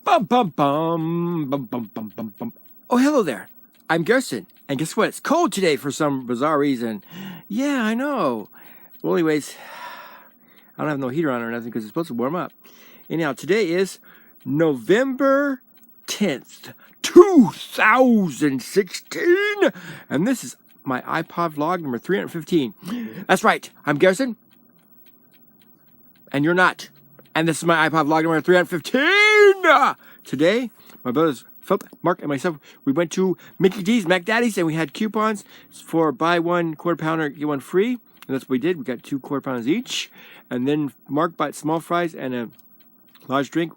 Bum, bum, bum, bum, bum, bum, bum, bum. Oh, hello there. I'm Gerson. And guess what? It's cold today for some bizarre reason. Yeah, I know. Well, anyways, I don't have no heater on or nothing because it's supposed to warm up. Anyhow, today is November 10th, 2016. And this is my iPod vlog number 315. That's right. I'm Gerson. And you're not. And this is my iPod vlog number 315. Today, my brothers Philip, Mark, and myself, we went to Mickey D's, Mac Daddy's, and we had coupons for buy one quarter pounder, get one free. And that's what we did. We got 2 quarter pounders each. And then Mark bought small fries and a large drink.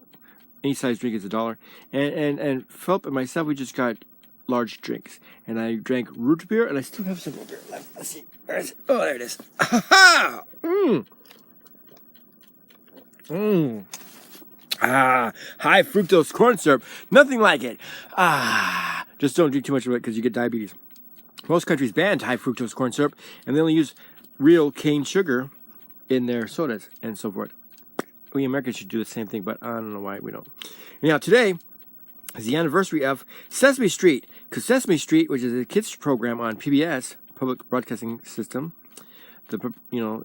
Any size drink is $1. And Philip and myself, we just got large drinks. And I drank root beer, and I still have some root beer left. Let's see. Where is it? Oh, there it is. Ha-ha! High fructose corn syrup. Nothing like it. Just don't drink too much of it because you get diabetes. Most countries banned high fructose corn syrup, and they only use real cane sugar in their sodas and so forth. We Americans should do the same thing, but I don't know why we don't. Now, today is the anniversary of Sesame Street, because Sesame Street, which is a kids program on PBS, Public Broadcasting System, anyhow,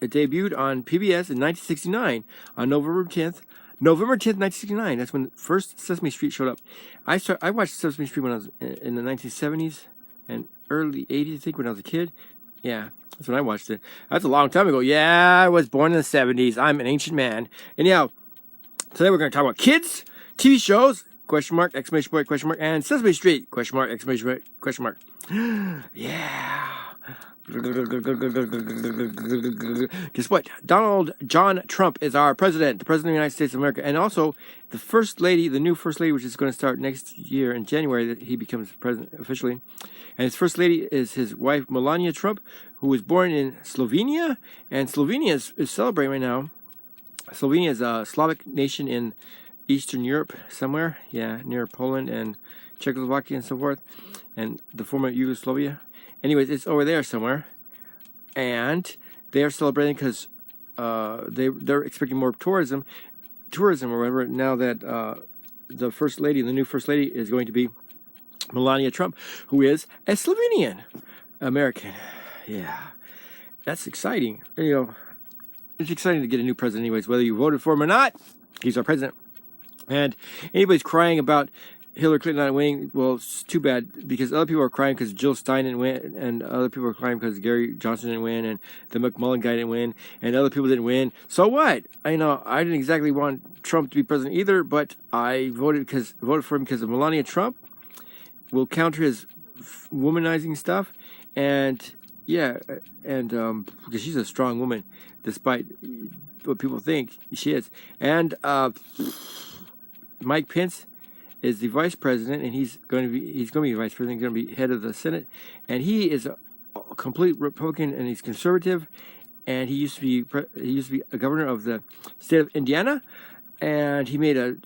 it debuted on PBS in 1969 on November 10th, 1969. That's when first Sesame Street showed up. I watched Sesame Street when I was in the 1970s and early 80s, I think, when I was a kid. Yeah, that's when I watched it. That's a long time ago. Yeah, I was born in the 70s. I'm an ancient man. Anyhow, today we're going to talk about kids, TV shows, question mark, exclamation point, question mark, and Sesame Street, question mark, exclamation point, question mark. Yeah. Guess what? Donald John Trump is our president, the president of the United States of America, and also the first lady, the new first lady, which is going to start next year in January, that he becomes president officially. And his first lady is his wife, Melania Trump, who was born in Slovenia, and Slovenia is celebrating right now. Slovenia is a Slavic nation in Eastern Europe somewhere, yeah, near Poland and Czechoslovakia and so forth, and the former Yugoslavia. Anyways, it's over there somewhere, and they are celebrating because they're expecting more tourism or whatever. Now that the first lady, the new first lady, is going to be Melania Trump, who is a Slovenian American. Yeah, that's exciting. It's exciting to get a new president, anyways. Whether you voted for him or not, he's our president. And anybody's crying about Hillary Clinton not winning, well, it's too bad, because other people are crying because Jill Stein didn't win, and other people are crying because Gary Johnson didn't win, and the McMullen guy didn't win, and other people didn't win. So what? I didn't exactly want Trump to be president either, but I voted for him because of Melania Trump will counter his womanizing stuff, and yeah, and because she's a strong woman, despite what people think she is. And Mike Pence is the vice president, and he's going to be vice president. He's going to be head of the Senate, and he is a complete Republican, and he's conservative, and he used to be a governor of the state of Indiana, and he made a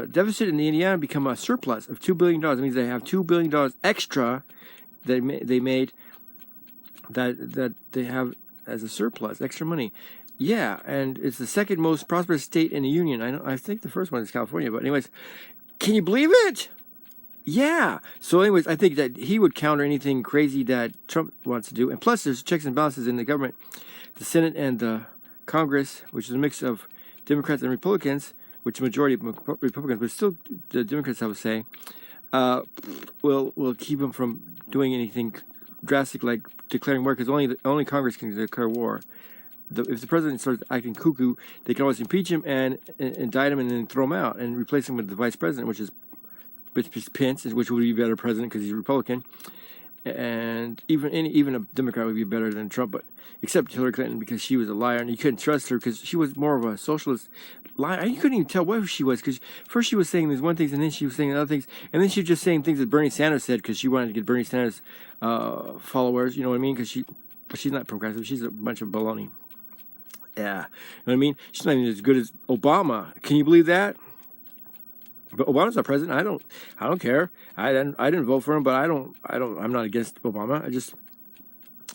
deficit in the Indiana become a surplus of $2 billion. That means they have $2 billion extra that they made that they have as a surplus, extra money. Yeah, and it's the second most prosperous state in the union. I think the first one is California, but anyways. Can you believe it? Yeah. So anyways, I think that he would counter anything crazy that Trump wants to do. And plus, there's checks and balances in the government. The Senate and the Congress, which is a mix of Democrats and Republicans, which is a majority of Republicans, but still the Democrats have a say, will keep them from doing anything drastic like declaring war, because only Congress can declare war. If the president starts acting cuckoo, they can always impeach him and indict him and then throw him out and replace him with the vice president, which is Pence, which would be a better president because he's a Republican. And even a Democrat would be better than Trump, but except Hillary Clinton, because she was a liar and you couldn't trust her because she was more of a socialist liar. You couldn't even tell what she was, because first she was saying these one things and then she was saying other things, and then she was just saying things that Bernie Sanders said because she wanted to get Bernie Sanders followers. You know what I mean? Because she's not progressive. She's a bunch of baloney. Yeah, you know what I mean? She's not even as good as Obama. Can you believe that? But Obama's our president. I don't care. I didn't vote for him, but I'm not against Obama.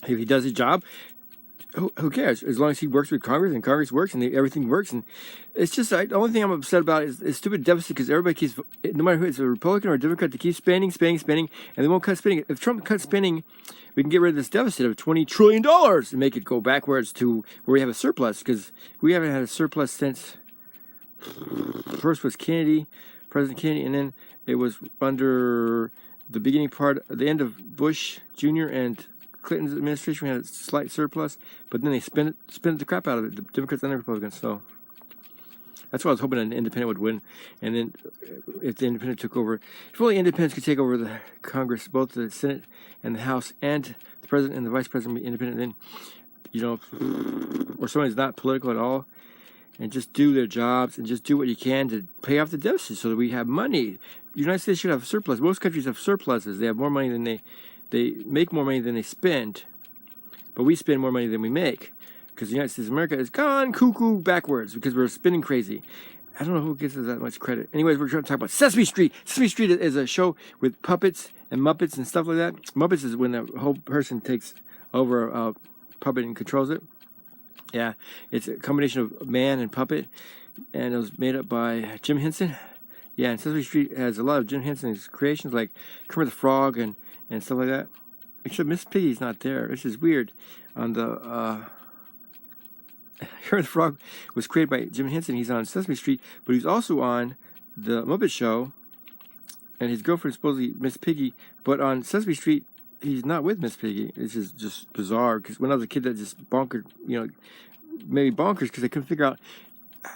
If he does his job, who cares? As long as he works with Congress and Congress works and everything works. And it's just the only thing I'm upset about is stupid deficit because everybody keeps, no matter who it's a Republican or a Democrat, they keep spending, and they won't cut spending. If Trump cuts spending, we can get rid of this deficit of $20 trillion and make it go backwards to where we have a surplus because we haven't had a surplus since first was President Kennedy, and then it was under the beginning part, the end of Bush Jr. and Clinton's administration. We had a slight surplus, but then they spent the crap out of it, the Democrats and the Republicans. So that's why I was hoping an independent would win. And then if the independent took over, if only independents could take over the Congress, both the Senate and the House, and the president and the vice president be independent, then, or somebody's not political at all, and just do their jobs and just do what you can to pay off the deficit so that we have money. The United States should have a surplus. Most countries have surpluses. They have more money than they make more money than they spend, but we spend more money than we make because the United States of America is gone cuckoo backwards because we're spending crazy. I don't know who gives us that much credit. Anyways, we're trying to talk about Sesame Street. Sesame Street is a show with puppets and Muppets and stuff like that. Muppets is when the whole person takes over a puppet and controls it. Yeah, it's a combination of man and puppet, and it was made up by Jim Henson. Yeah, and Sesame Street has a lot of Jim Henson's creations like Kermit the Frog and stuff like that. Except Miss Piggy's not there, which is weird. On the Kermit the Frog was created by Jim Henson. He's on Sesame Street, but he's also on the Muppet Show, and his girlfriend is supposedly Miss Piggy. But on Sesame Street, he's not with Miss Piggy. It's just bizarre because when I was a kid, that just bonkered, maybe bonkers because I couldn't figure out.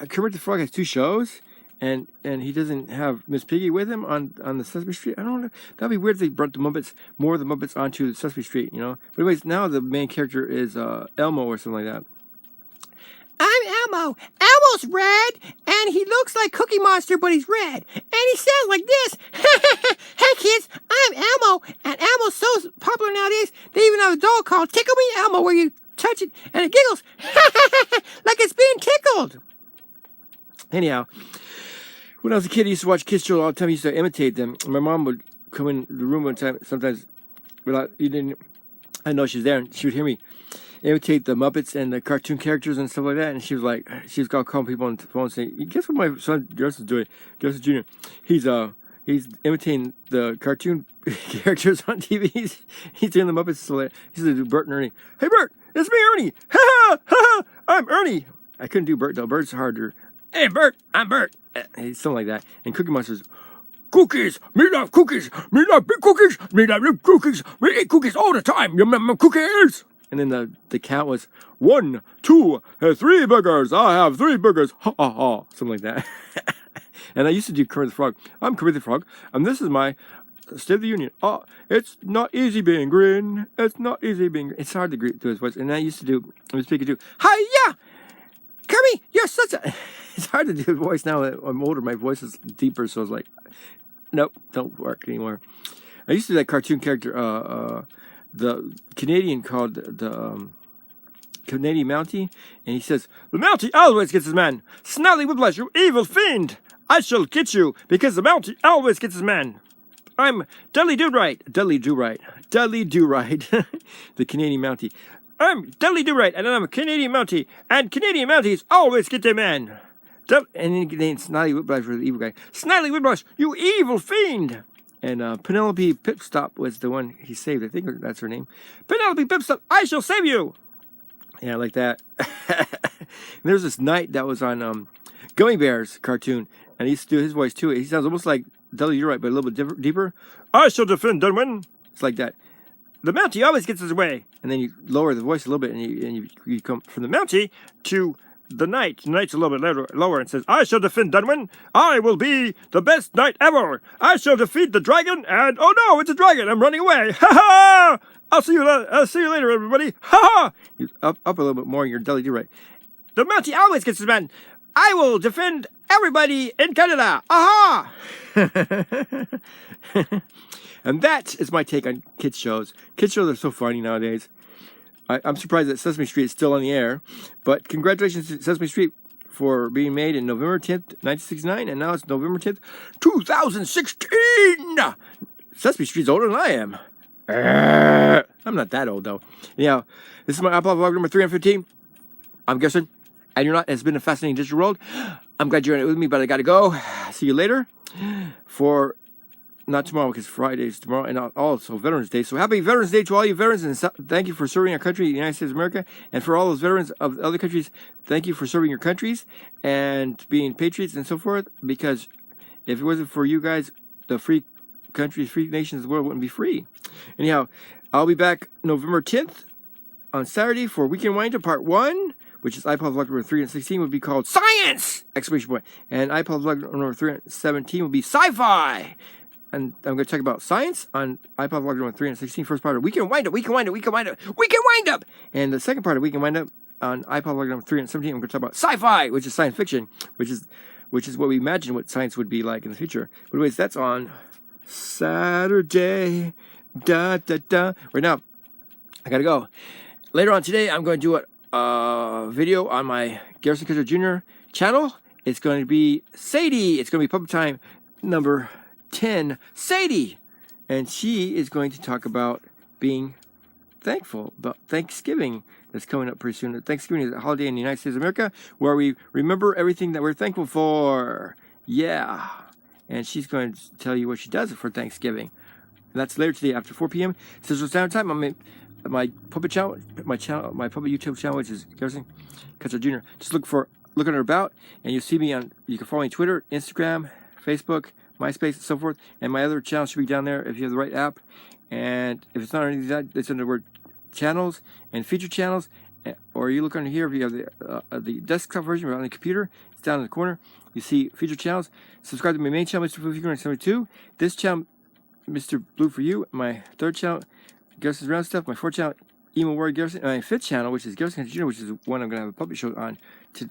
Kermit the Frog has two shows. And he doesn't have Miss Piggy with him on the Sesame Street. I don't know. That'd be weird if they brought more of the Muppets onto Sesame Street, But anyways, now the main character is Elmo or something like that. I'm Elmo. Elmo's red, and he looks like Cookie Monster, but he's red. And he sounds like this. Hey, kids, I'm Elmo. And Elmo's so popular nowadays, they even have a doll called Tickle Me Elmo, where you touch it, and it giggles like it's being tickled. Anyhow, when I was a kid, I used to watch kids' shows all the time. I used to imitate them. My mom would come in the room one time, sometimes without I know she was there, and she would hear me imitate the Muppets and the cartoon characters and stuff like that. And she was calling people on the phone saying, "Guess what my son Joseph is doing? Joseph Jr. He's imitating the cartoon characters on TV. He's doing the Muppets. So he's going to do Bert and Ernie. Hey, Bert, it's me, Ernie. Ha ha ha! I'm Ernie. I couldn't do Bert though. Bert's harder. Hey, Bert, I'm Bert. Something like that. And Cookie Monster's, cookies, me love cookies, me love big cookies, me love little cookies, we eat cookies all the time, you remember cookies? And then the count was 1, 2, 3 burgers, I have 3 burgers, ha ha ha, something like that. And I used to do Kermit the Frog. I'm Kermit the Frog, and this is my State of the Union. Oh, it's not easy being green, it's not easy being green. It's hard to do his voice, and I used to do, I was speaking to, hi-ya! Kermit, you're such a... It's hard to do a voice now that I'm older. My voice is deeper, so I was like, nope, don't work anymore. I used to do that cartoon character, the Canadian called the Canadian Mountie, and he says, the Mountie always gets his man. Snally Whiplash, you evil fiend! I shall get you, because the Mountie always gets his man. I'm Dudley Do-Right, the Canadian Mountie. I'm Dudley Do-Right, and I'm a Canadian Mountie, and Canadian Mounties always get their man. And then Snidely Whiplash was the evil guy. Snidely Whiplash, you evil fiend! And Penelope Pipstop was the one he saved. I think that's her name. Penelope Pipstop, I shall save you! Yeah, like that. There's this knight that was on Gummy Bears cartoon, and he used to do his voice too. He sounds almost like Dudley Do-Right, but a little bit deeper. I shall defend Dunwin! It's like that. The Mountie always gets his way. And then you lower the voice a little bit, and you come from the Mountie to the knight. The knight's a little bit lower and says, I shall defend Dunwin. I will be the best knight ever. I shall defeat the dragon, and oh no, it's a dragon. I'm running away. Ha ha! I'll see you later, everybody. Ha ha! You up a little bit more, and you're Dudley Do-Right. The Mountie always gets his man. I will defend everybody in Canada. Aha! And that is my take on kids shows. Kids shows are so funny nowadays. I'm surprised that Sesame Street is still on the air. But congratulations to Sesame Street for being made in November 10th, 1969. And now it's November 10th, 2016. Sesame Street's older than I am. I'm not that old, though. Anyhow, this is my iPod vlog number 315. I'm Gerson, and you're not. It's been a fascinating digital world. I'm glad you're in it with me, but I got to go. See you later for... Not tomorrow, because Friday's tomorrow, and also Veterans Day. So happy Veterans Day to all you veterans, and thank you for serving our country, the United States of America. And for all those veterans of other countries, thank you for serving your countries and being patriots and so forth. Because if it wasn't for you guys, the free countries, free nations of the world wouldn't be free. Anyhow, I'll be back November 10th on Saturday for Weekend Wind-Up Part 1, which is iPod vlog number 316, would be called Science! Exclamation point. And iPod vlog number 317 will be Sci-Fi! And I'm going to talk about science on iPod vlog number 316. First part of Weekend Wind-Up, Weekend Wind-Up, Weekend Wind-Up, Weekend Wind-Up! And the second part of Weekend Wind-Up on iPod vlog number 317, I'm going to talk about sci-fi, which is science fiction, which is what we imagine what science would be like in the future. But anyways, that's on Saturday. Right now, I got to go. Later on today, I'm going to do a video on my Garrison Kutcher Jr. channel. It's going to be Sadie. It's going to be Puppet Time number 10, Sadie, and she is going to talk about being thankful about Thanksgiving that's coming up pretty soon. Thanksgiving is a holiday in the United States of America where we remember everything that we're thankful for. Yeah, and she's going to tell you what she does for Thanksgiving. And that's later today after 4 p.m. Central Standard Time. I'm my puppet channel, my puppet YouTube channel, which is Garrison Kutcher Jr. Just look on her about, and you'll see me on. You can follow me on Twitter, Instagram, Facebook, MySpace, and so forth. And my other channel should be down there if you have the right app. And if it's not under that, it's under the word channels and feature channels. Or you look under here if you have the desktop version or on the computer. It's down in the corner. You see feature channels. Subscribe to my main channel, Mr. Blue Figure 72. This channel, Mr. Blue for You. My third channel, Garrison's Round Stuff. My fourth channel, Emo Warrior Garrison. And my fifth channel, which is Garrison Jr., which is one I'm going to have a puppet show on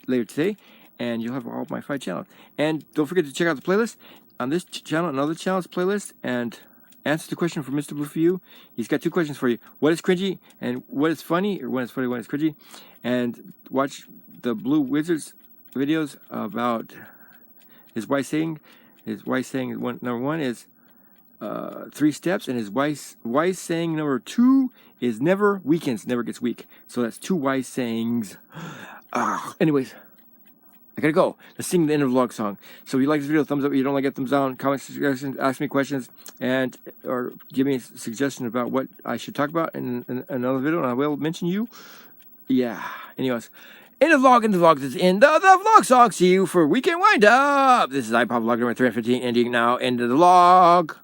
later today. And you'll have all my 5 channels. And don't forget to check out the playlist on this channel and other channels playlist, and answer the question for Mr. Blue for You. He's got 2 questions for you. What is cringy and what is funny, or what is funny, what is cringy? And watch the Blue Wizards videos about his wife saying number 1 is 3 steps, and his wife saying number 2 is never weakens, never gets weak. So that's 2 wise sayings. Anyways, I gotta go. Let's sing the end of the vlog song. So if you like this video, thumbs up. If you don't like it, thumbs down. Comment, suggestions, ask me questions, or give me a suggestion about what I should talk about in another video, and I will mention you. Yeah. Anyways, in the vlog is in the vlog song. See you for Weekend Wind Up. This is iPod vlog number 315, ending now. End of the vlog.